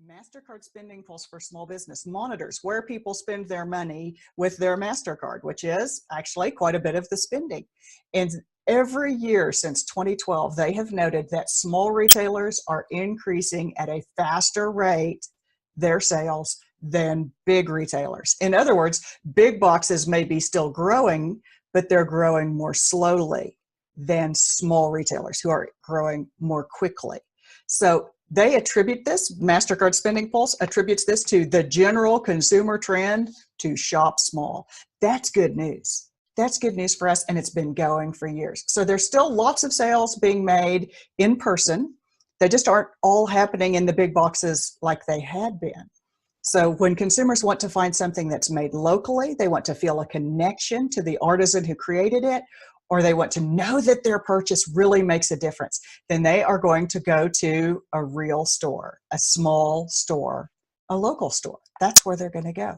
MasterCard Spending Pulse for Small Business monitors where people spend their money with their MasterCard, which is actually quite a bit of the spending. And every year since 2012, they have noted that small retailers are increasing at a faster rate their sales than big retailers. In other words, big boxes may be still growing, but they're growing more slowly than small retailers who are growing more quickly. So they attribute this, MasterCard Spending Pulse attributes this to the general consumer trend to shop small. That's good news. That's good news for us, and it's been going for years. So there's still lots of sales being made in person. They just aren't all happening in the big boxes like they had been. So when consumers want to find something that's made locally, they want to feel a connection to the artisan who created it, or they want to know that their purchase really makes a difference, then they are going to go to a real store, a small store, a local store. That's where they're going to go.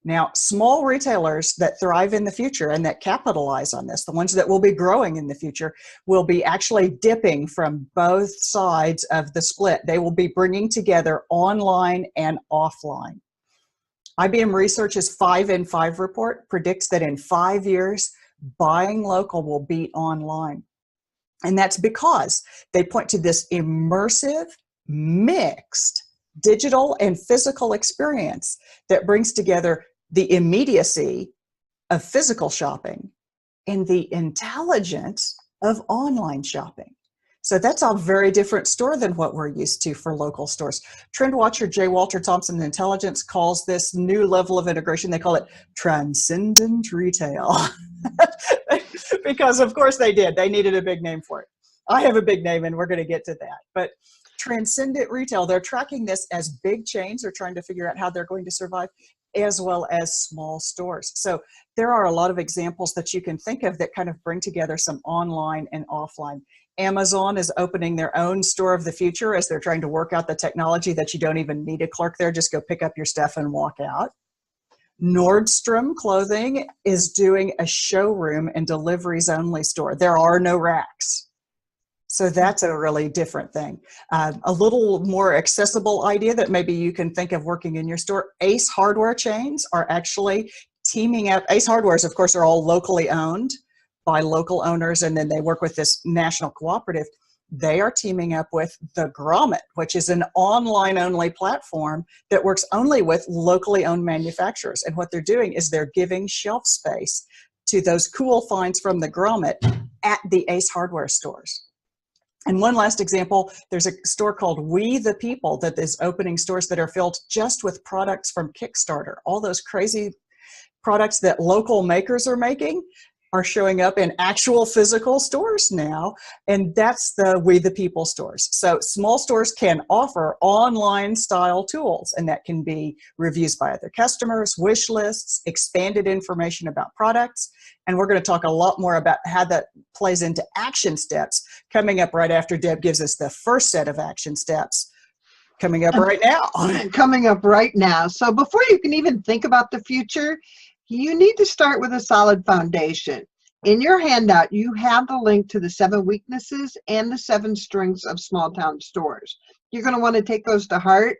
Now, small retailers that thrive in the future and that capitalize on this, the ones that will be growing in the future, will be actually dipping from both sides of the split. They will be bringing together online and offline. IBM Research's 5 in 5 report predicts that in 5 years, buying local will beat online. And that's because they point to this immersive, mixed digital and physical experience that brings together the immediacy of physical shopping and the intelligence of online shopping. So that's a very different store than what we're used to for local stores. Trend watcher J. Walter Thompson Intelligence calls this new level of integration, they call it transcendent retail. Because of course they did. They needed a big name for it. I have a big name and we're going to get to that. But transcendent retail, they're tracking this as big chains are trying to figure out how they're going to survive, as well as small stores. So there are a lot of examples that you can think of that kind of bring together some online and offline. Amazon is opening their own store of the future as they're trying to work out the technology that you don't even need a clerk there, just go pick up your stuff and walk out. Nordstrom Clothing is doing a showroom and deliveries only store. There are no racks. So that's a really different thing. A little more accessible idea that maybe you can think of working in your store. Ace Hardware chains are actually teaming up. Ace Hardwares, of course, are all locally owned by local owners, and then they work with this national cooperative. They are teaming up with the Grommet, which is an online-only platform that works only with locally owned manufacturers. And what they're doing is they're giving shelf space to those cool finds from the Grommet at the Ace Hardware stores. And one last example, there's a store called We the People that is opening stores that are filled just with products from Kickstarter. All those crazy products that local makers are making are showing up in actual physical stores now, and that's the We the People stores. So small stores can offer online style tools, and that can be reviews by other customers, wish lists, expanded information about products, and we're going to talk a lot more about how that plays into action steps coming up right after Deb gives us the first set of action steps coming up right now. Coming up right now. So before you can even think about the future, you need to start with a solid foundation. In your handout, you have the link to the 7 weaknesses and the 7 strengths of small town stores. You're going to want to take those to heart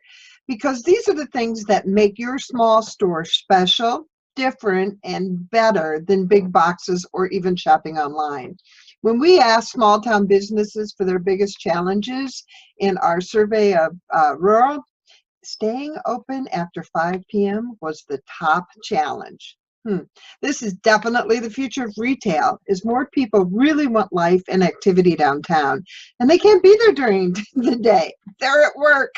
because these are the things that make your small store special, different, and better than big boxes or even shopping online. When we asked small town businesses for their biggest challenges in our survey of rural, staying open after 5 p.m. was the top challenge. This is definitely the future of retail, as more people really want life and activity downtown, and they can't be there during the day. They're at work.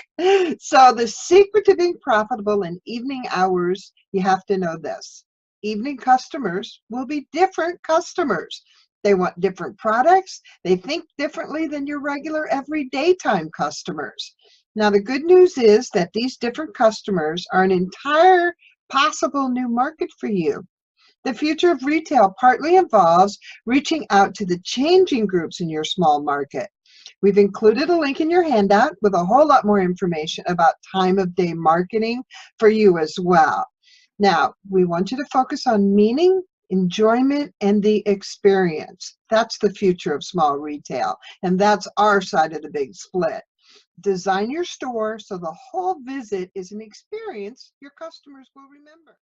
So the secret to being profitable in evening hours, you have to know this. Evening customers will be different customers. They want different products. They think differently than your regular everyday time customers. Now, the good news is that these different customers are an entire possible new market for you. The future of retail partly involves reaching out to the changing groups in your small market. We've included a link in your handout with a whole lot more information about time of day marketing for you as well. Now, we want you to focus on meaning, enjoyment, and the experience. That's the future of small retail, and that's our side of the big split. Design your store so the whole visit is an experience your customers will remember.